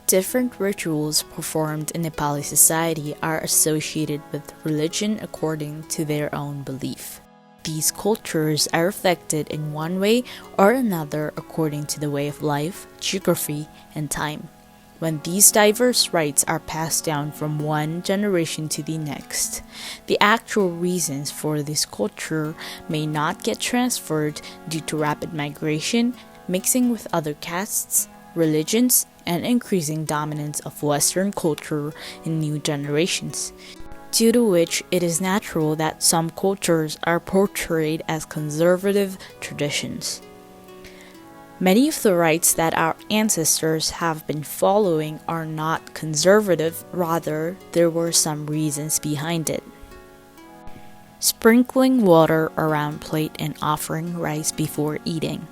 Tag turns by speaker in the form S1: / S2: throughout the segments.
S1: Different rituals performed in Nepali society are associated with religion according to their own belief. These cultures are reflected in one way or another according to the way of life, geography, and time. When these diverse rites are passed down from one generation to the next, the actual reasons for this culture may not get transferred due to rapid migration, mixing with other castes, religions, and increasing dominance of Western culture in new generations, due to which it is natural that some cultures are portrayed as conservative traditions. Many of the rites that our ancestors have been following are not conservative, rather, there were some reasons behind it. Sprinkling water around plate and offering rice before eating.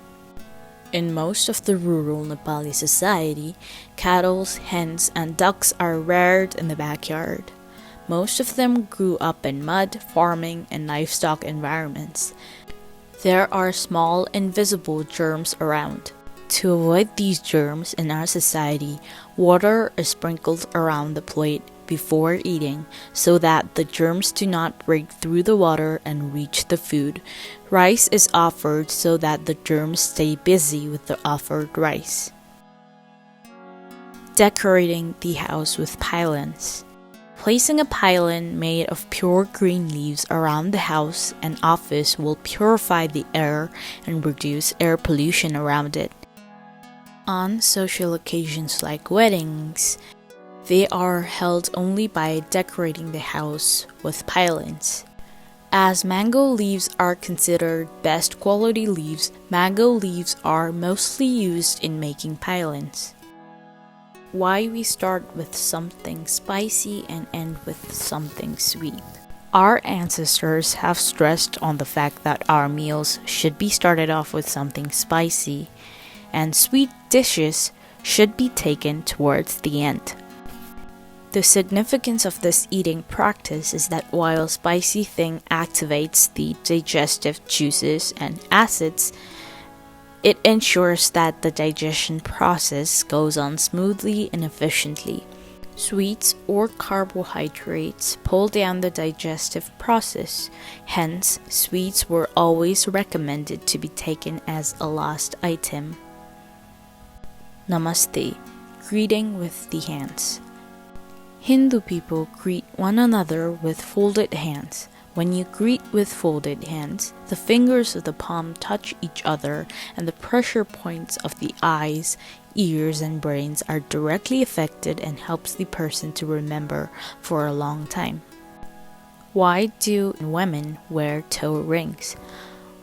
S1: In most of the rural Nepali society, cattle, hens, and ducks are reared in the backyard. Most of them grew up in mud, farming, and livestock environments. There are small invisible germs around. To avoid these germs in our society, water is sprinkled around the plate before eating so that the germs do not break through the water and reach the food. Rice is offered so that the germs stay busy with the offered rice. Decorating the house with pylons. Placing a pylon made of pure green leaves around the house and office will purify the air and reduce air pollution around it. On social occasions like weddings, they are held only by decorating the house with pylons. As mango leaves are considered best quality leaves, mango leaves are mostly used in making pylons. Why we start with something spicy and end with something sweet. Our ancestors have stressed on the fact that our meals should be started off with something spicy, and sweet dishes should be taken towards the end. The significance of this eating practice is that while spicy thing activates the digestive juices and acids, it ensures that the digestion process goes on smoothly and efficiently. Sweets or carbohydrates pull down the digestive process. Hence, sweets were always recommended to be taken as a last item. Namaste, greeting with the hands. Hindu people greet one another with folded hands. When you greet with folded hands, the fingers of the palm touch each other and the pressure points of the eyes, ears, and brains are directly affected and helps the person to remember for a long time. Why do women wear toe rings?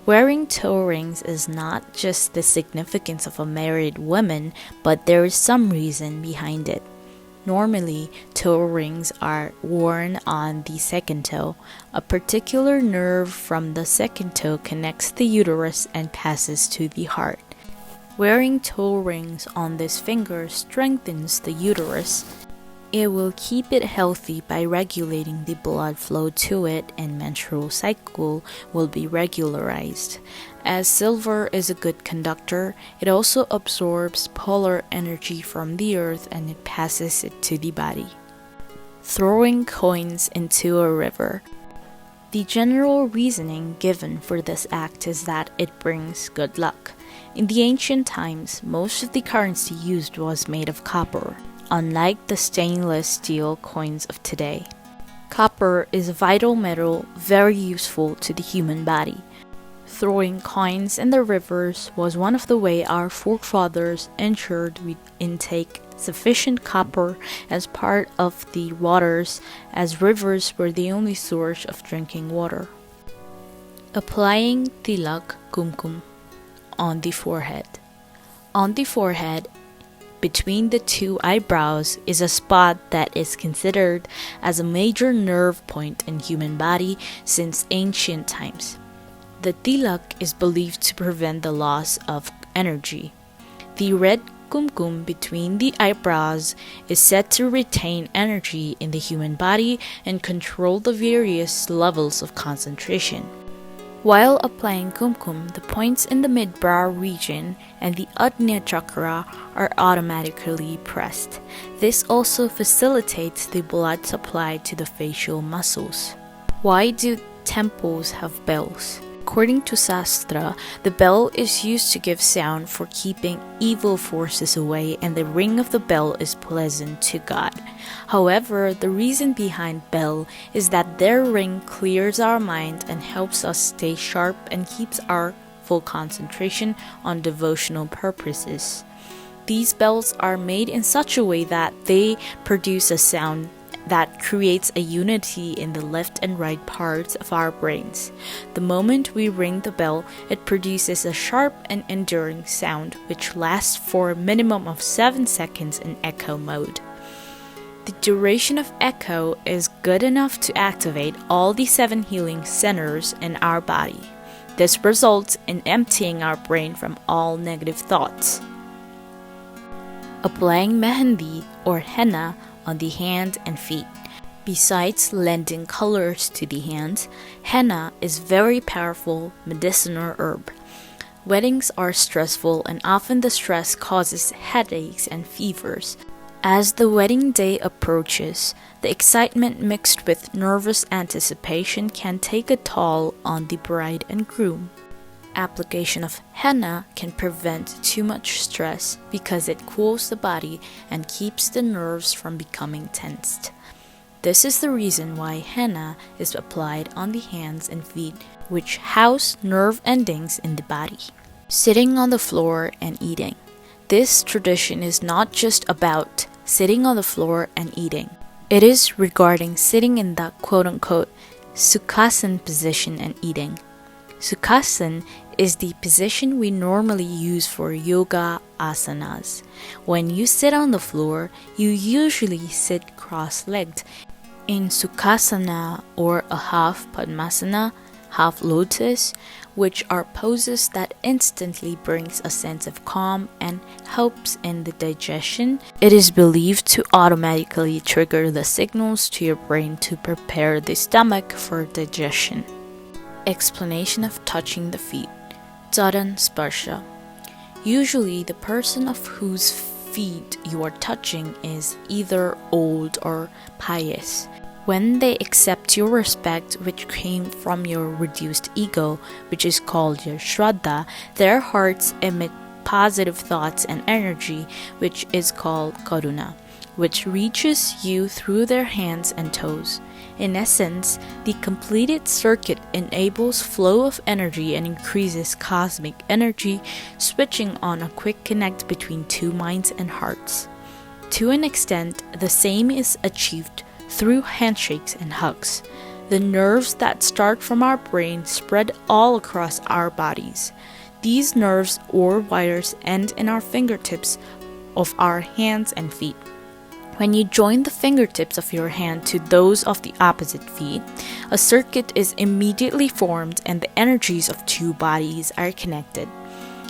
S1: Wearing toe rings is not just the significance of a married woman, but there is some reason behind it. Normally, toe rings are worn on the second toe. A particular nerve from the second toe connects the uterus and passes to the heart. Wearing toe rings on this finger strengthens the uterus. It will keep it healthy by regulating the blood flow to it, and menstrual cycle will be regularized. As silver is a good conductor, it also absorbs polar energy from the earth and it passes it to the body. Throwing coins into a river. The general reasoning given for this act is that it brings good luck. In the ancient times, most of the currency used was made of copper, unlike the stainless steel coins of today. Copper is a vital metal very useful to the human body. Throwing coins in the rivers was one of the ways our forefathers ensured we intake sufficient copper as part of the waters, as rivers were the only source of drinking water. Applying Tilak, kumkum, on the forehead. On the forehead, between the two eyebrows, is a spot that is considered as a major nerve point in human body since ancient times. The tilak is believed to prevent the loss of energy. The red kumkum between the eyebrows is said to retain energy in the human body and control the various levels of concentration. While applying kumkum, the points in the mid-brow region and the Ajna chakra are automatically pressed. This also facilitates the blood supply to the facial muscles. Why do temples have bells? According to Shastra, the bell is used to give sound for keeping evil forces away, and the ring of the bell is pleasant to God. However, the reason behind bell is that their ring clears our mind and helps us stay sharp and keeps our full concentration on devotional purposes. These bells are made in such a way that they produce a sound that creates a unity in the left and right parts of our brains. The moment we ring the bell, it produces a sharp and enduring sound which lasts for a minimum of 7 seconds in echo mode. The duration of echo is good enough to activate all the 7 healing centers in our body. This results in emptying our brain from all negative thoughts. Applying mehendi or henna on the hand and feet. Besides lending colors to the hands, henna is very powerful medicinal herb. Weddings are stressful and often the stress causes headaches and fevers. As the wedding day approaches, the excitement mixed with nervous anticipation can take a toll on the bride and groom. Application of henna can prevent too much stress because it cools the body and keeps the nerves from becoming tensed. This is the reason why henna is applied on the hands and feet, which house nerve endings in the body. Sitting on the floor and eating. This tradition is not just about sitting on the floor and eating. It is regarding sitting in the quote-unquote Sukhasana position and eating. Sukhasana is the position we normally use for yoga asanas. When you sit on the floor, you usually sit cross-legged. In Sukhasana or a half Padmasana, half lotus, which are poses that instantly brings a sense of calm and helps in the digestion, it is believed to automatically trigger the signals to your brain to prepare the stomach for digestion. Explanation of touching the feet. Charan Sparsha. Usually the person of whose feet you are touching is either old or pious. When they accept your respect, which came from your reduced ego, which is called your Shraddha, their hearts emit positive thoughts and energy, which is called Karuna, which reaches you through their hands and toes. In essence, the completed circuit enables flow of energy and increases cosmic energy, switching on a quick connect between two minds and hearts. To an extent, the same is achieved through handshakes and hugs. The nerves that start from our brain spread all across our bodies. These nerves or wires end in our fingertips of our hands and feet. When you join the fingertips of your hand to those of the opposite feet, a circuit is immediately formed and the energies of two bodies are connected.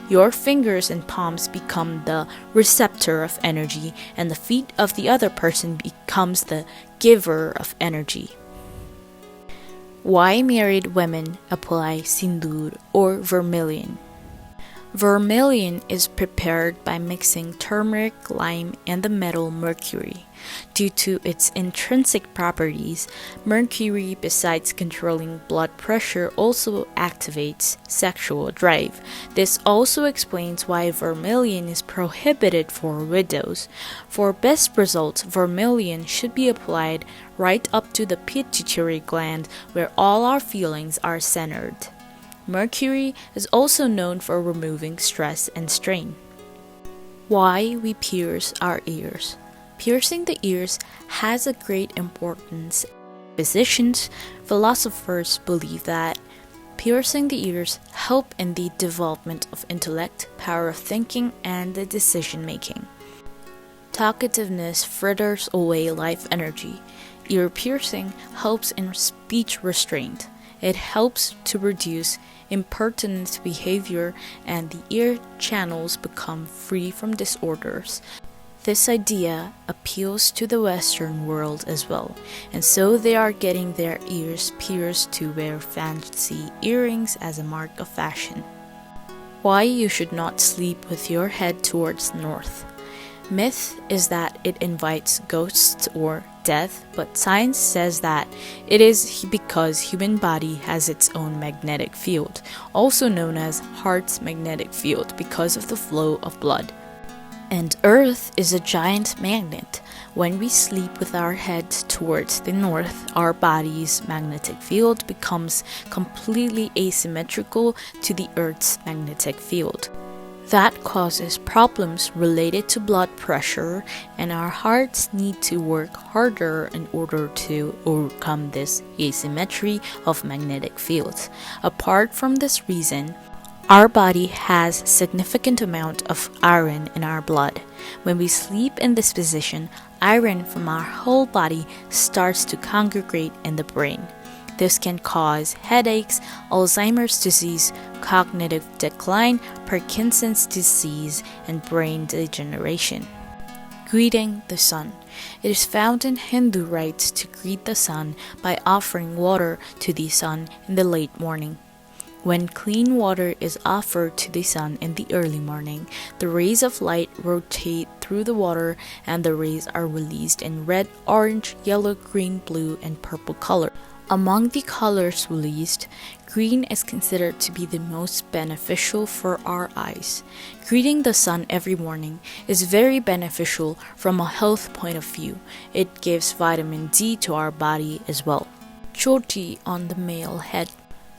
S1: Your fingers and palms become the receptor of energy, and the feet of the other person becomes the giver of energy. Why married women apply sindoor or vermilion? Vermilion is prepared by mixing turmeric, lime, and the metal mercury. Due to its intrinsic properties, mercury, besides controlling blood pressure, also activates sexual drive. This also explains why vermilion is prohibited for widows. For best results, vermilion should be applied right up to the pituitary gland, where all our feelings are centered. Mercury is also known for removing stress and strain. Why we pierce our ears. Piercing the ears has a great importance. Physicians, philosophers believe that piercing the ears help in the development of intellect, power of thinking, and the decision making. Talkativeness fritters away life energy. Ear piercing helps in speech restraint. It helps to reduce impertinent behavior, and the ear channels become free from disorders. This idea appeals to the Western world as well, and so they are getting their ears pierced to wear fancy earrings as a mark of fashion. Why you should not sleep with your head towards north. Myth is that it invites ghosts or death, but science says that it is because human body has its own magnetic field, also known as heart's magnetic field because of the flow of blood. And Earth is a giant magnet. When we sleep with our heads towards the north, our body's magnetic field becomes completely asymmetrical to the Earth's magnetic field. That causes problems related to blood pressure, and our hearts need to work harder in order to overcome this asymmetry of magnetic fields. Apart from this reason, our body has significant amount of iron in our blood. When we sleep in this position, iron from our whole body starts to congregate in the brain. This can cause headaches, Alzheimer's disease, cognitive decline, Parkinson's disease, and brain degeneration. Greeting the sun. It is found in Hindu rites to greet the sun by offering water to the sun in the late morning. When clean water is offered to the sun in the early morning, the rays of light rotate through the water and the rays are released in red, orange, yellow, green, blue, and purple color. Among the colors released, green is considered to be the most beneficial for our eyes. Greeting the sun every morning is very beneficial from a health point of view. It gives vitamin D to our body as well. Choti on the male head.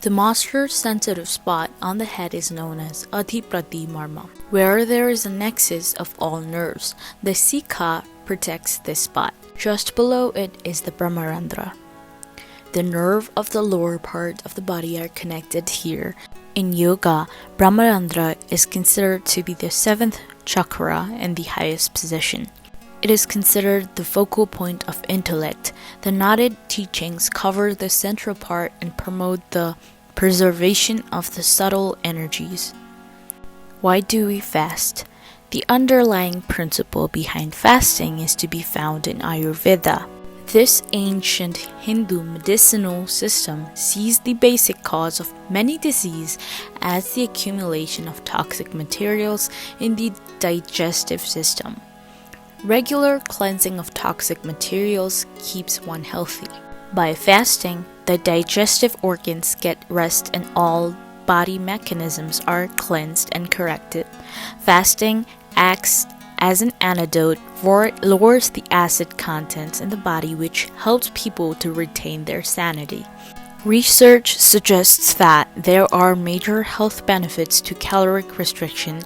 S1: The most sensitive spot on the head is known as Adhiprati Marma, where there is a nexus of all nerves. The Sikha protects this spot. Just below it is the Brahmarandra. The nerve of the lower part of the body are connected here. In yoga, Brahmarandra is considered to be the 7th chakra and the highest position. It is considered the focal point of intellect. The knotted teachings cover the central part and promote the preservation of the subtle energies. Why do we fast? The underlying principle behind fasting is to be found in Ayurveda. This ancient Hindu medicinal system sees the basic cause of many diseases as the accumulation of toxic materials in the digestive system. Regular cleansing of toxic materials keeps one healthy. By fasting, the digestive organs get rest and all body mechanisms are cleansed and corrected. Fasting acts as an antidote for it lowers the acid contents in the body, which helps people to retain their sanity. Research suggests that there are major health benefits to caloric restriction,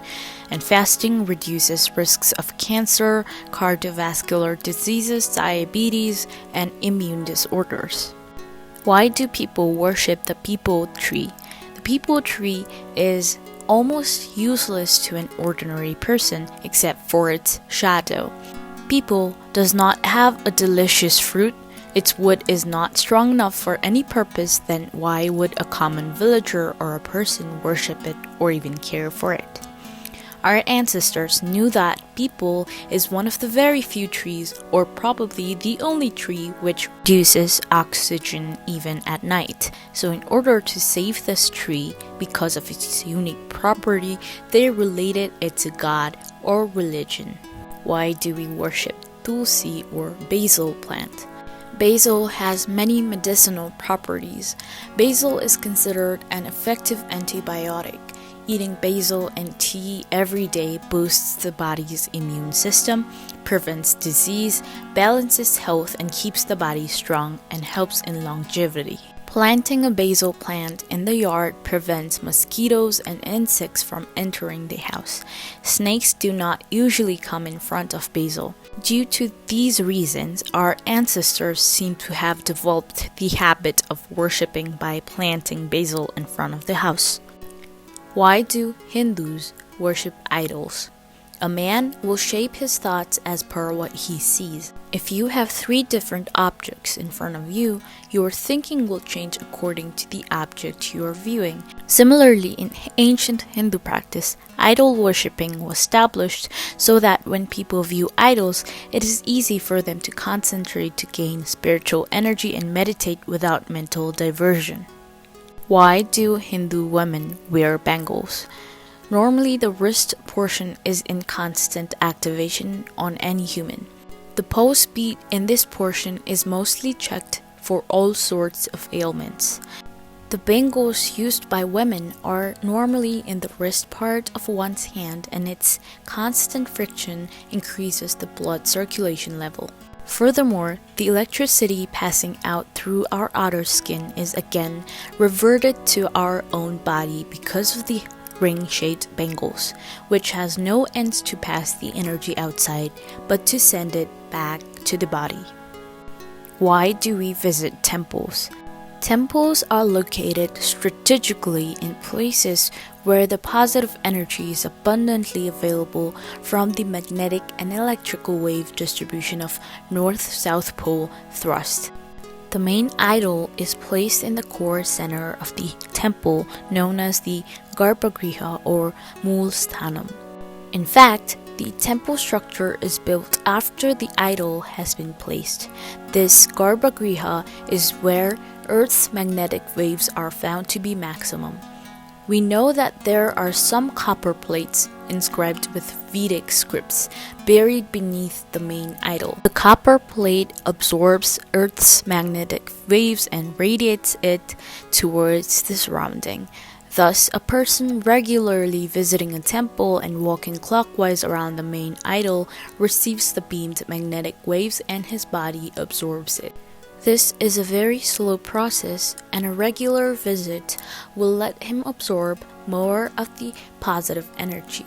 S1: and fasting reduces risks of cancer, cardiovascular diseases, diabetes, and immune disorders. Why do people worship the peepal tree? The peepal tree is almost useless to an ordinary person except for its shadow. Peepal does not have a delicious fruit. Its wood is not strong enough for any purpose, then why would a common villager or a person worship it or even care for it? Our ancestors knew that peepal is one of the very few trees, or probably the only tree, which produces oxygen even at night. So in order to save this tree, because of its unique property, they related it to God or religion. Why do we worship Tulsi or basil plant? Basil has many medicinal properties. Basil is considered an effective antibiotic. Eating basil and tea every day boosts the body's immune system, prevents disease, balances health, and keeps the body strong and helps in longevity. Planting a basil plant in the yard prevents mosquitoes and insects from entering the house. Snakes do not usually come in front of basil. Due to these reasons, our ancestors seem to have developed the habit of worshipping by planting basil in front of the house. Why do Hindus worship idols? A man will shape his thoughts as per what he sees. If you have 3 different objects in front of you, your thinking will change according to the object you are viewing. Similarly, in ancient Hindu practice, idol worshipping was established so that when people view idols, it is easy for them to concentrate to gain spiritual energy and meditate without mental diversion. Why do Hindu women wear bangles? Normally, the wrist portion is in constant activation on any human. The pulse beat in this portion is mostly checked for all sorts of ailments. The bangles used by women are normally in the wrist part of one's hand, and its constant friction increases the blood circulation level. Furthermore, the electricity passing out through our outer skin is again reverted to our own body because of the ring-shaped bangles, which has no ends to pass the energy outside, but to send it back to the body. Why do we visit temples? Temples are located strategically in places where the positive energy is abundantly available from the magnetic and electrical wave distribution of North-South Pole thrust. The main idol is placed in the core center of the temple known as the Garbhagriha or Mool Sthanam. In fact, the temple structure is built after the idol has been placed. This Garbhagriha is where Earth's magnetic waves are found to be maximum. We know that there are some copper plates inscribed with Vedic scripts buried beneath the main idol. The copper plate absorbs Earth's magnetic waves and radiates it towards the surrounding. Thus, a person regularly visiting a temple and walking clockwise around the main idol receives the beamed magnetic waves and his body absorbs it. This is a very slow process, and a regular visit will let him absorb more of the positive energy.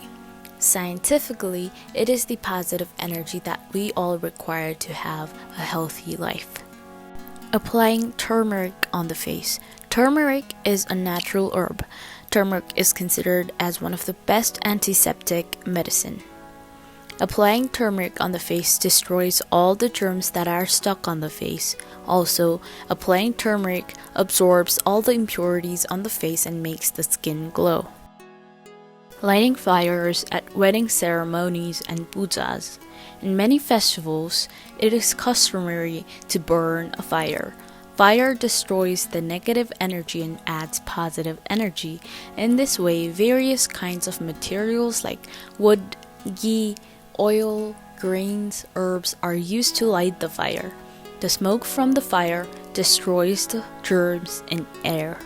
S1: Scientifically, it is the positive energy that we all require to have a healthy life. Applying turmeric on the face. Turmeric is a natural herb. Turmeric is considered as one of the best antiseptic medicine. Applying turmeric on the face destroys all the germs that are stuck on the face. Also, applying turmeric absorbs all the impurities on the face and makes the skin glow. Lighting fires at wedding ceremonies and pujas. In many festivals, it is customary to burn a fire. Fire destroys the negative energy and adds positive energy. In this way, various kinds of materials like wood, ghee, oil, grains, herbs are used to light the fire. The smoke from the fire destroys the germs in air.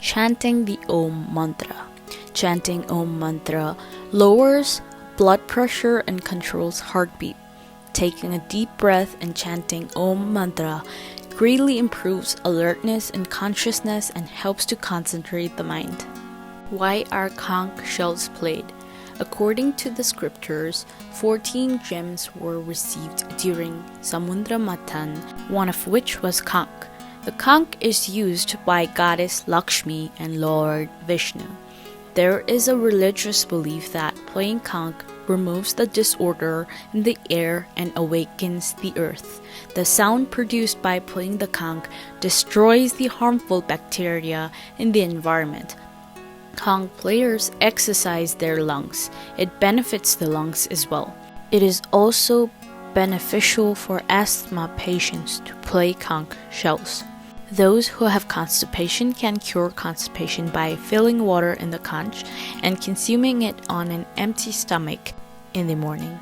S1: Chanting the Om mantra. Chanting Om mantra lowers blood pressure and controls heartbeat. Taking a deep breath and chanting Om mantra greatly improves alertness and consciousness and helps to concentrate the mind. Why are conch shells played? According to the scriptures, 14 gems were received during Samudra Mathan, one of which was conch. The conch is used by goddess Lakshmi and Lord Vishnu. There is a religious belief that playing conch removes the disorder in the air and awakens the earth. The sound produced by playing the conch destroys the harmful bacteria in the environment. Conch players exercise their lungs. It benefits the lungs as well. It is also beneficial for asthma patients to play conch shells. Those who have constipation can cure constipation by filling water in the conch and consuming it on an empty stomach in the morning.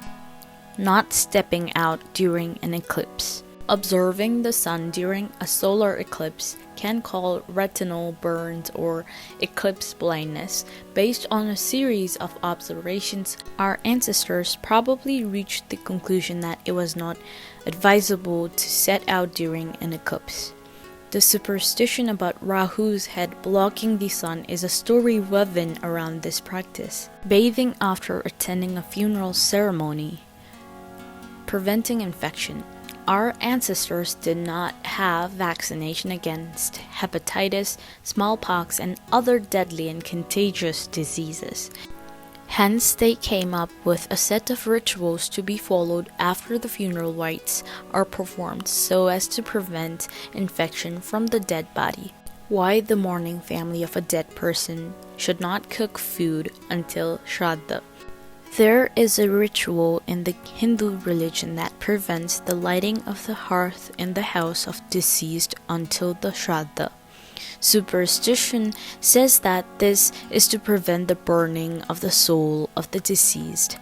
S1: Not stepping out during an eclipse. Observing the sun during a solar eclipse can cause retinal burns or eclipse blindness. Based on a series of observations, our ancestors probably reached the conclusion that it was not advisable to set out during an eclipse. The superstition about Rahu's head blocking the sun is a story woven around this practice. Bathing after attending a funeral ceremony. Preventing infection. Our ancestors did not have vaccination against hepatitis, smallpox, and other deadly and contagious diseases. Hence, they came up with a set of rituals to be followed after the funeral rites are performed so as to prevent infection from the dead body. Why the mourning family of a dead person should not cook food until Shraddha. There is a ritual in the Hindu religion that prevents the lighting of the hearth in the house of deceased until the Shraddha. Superstition says that this is to prevent the burning of the soul of the deceased.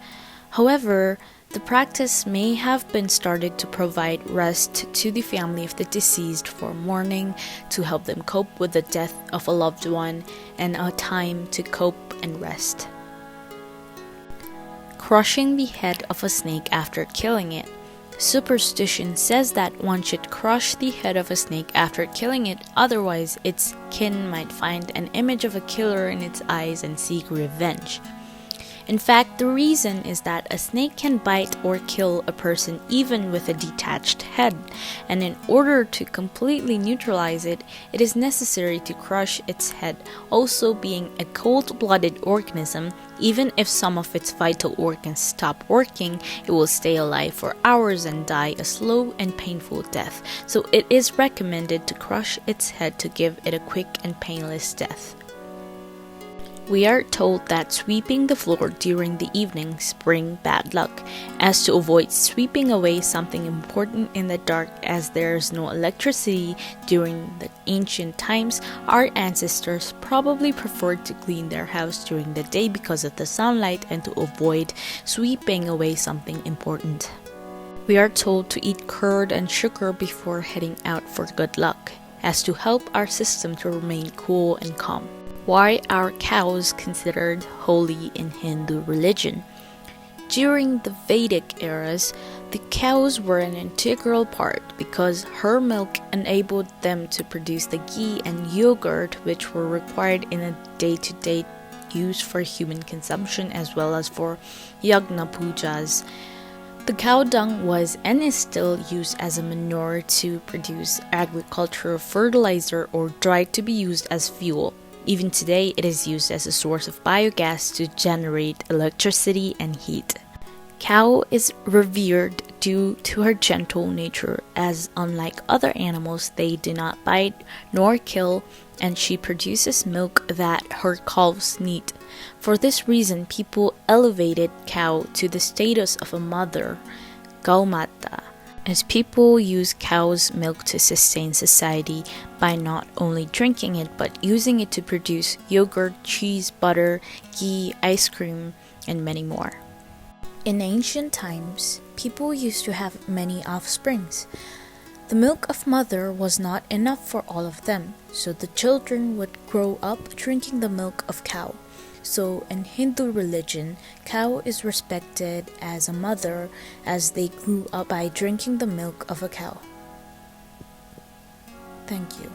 S1: However, the practice may have been started to provide rest to the family of the deceased for mourning, to help them cope with the death of a loved one, and a time to cope and rest. Crushing the head of a snake after killing it. Superstition says that one should crush the head of a snake after killing it, otherwise its kin might find an image of a killer in its eyes and seek revenge. In fact, the reason is that a snake can bite or kill a person even with a detached head, and in order to completely neutralize it, it is necessary to crush its head. Also, being a cold-blooded organism, even if some of its vital organs stop working, it will stay alive for hours and die a slow and painful death. So it is recommended to crush its head to give it a quick and painless death. We are told that sweeping the floor during the evenings bring bad luck, as to avoid sweeping away something important in the dark, as there is no electricity during the ancient times. Our ancestors probably preferred to clean their house during the day because of the sunlight and to avoid sweeping away something important. We are told to eat curd and sugar before heading out for good luck, as to help our system to remain cool and calm. Why are cows considered holy in Hindu religion? During the Vedic eras, the cows were an integral part because her milk enabled them to produce the ghee and yogurt which were required in a day-to-day use for human consumption as well as for yagna pujas. The cow dung was and is still used as a manure to produce agricultural fertilizer or dried to be used as fuel. Even today, it is used as a source of biogas to generate electricity and heat. Cow is revered due to her gentle nature, as unlike other animals, they do not bite nor kill, and she produces milk that her calves need. For this reason, people elevated cow to the status of a mother, Gaumata, as people use cow's milk to sustain society by not only drinking it but using it to produce yogurt, cheese, butter, ghee, ice cream, and many more. In ancient times, people used to have many offsprings. The milk of mother was not enough for all of them, so the children would grow up drinking the milk of cow. So in Hindu religion, cow is respected as a mother as they grew up by drinking the milk of a cow. Thank you.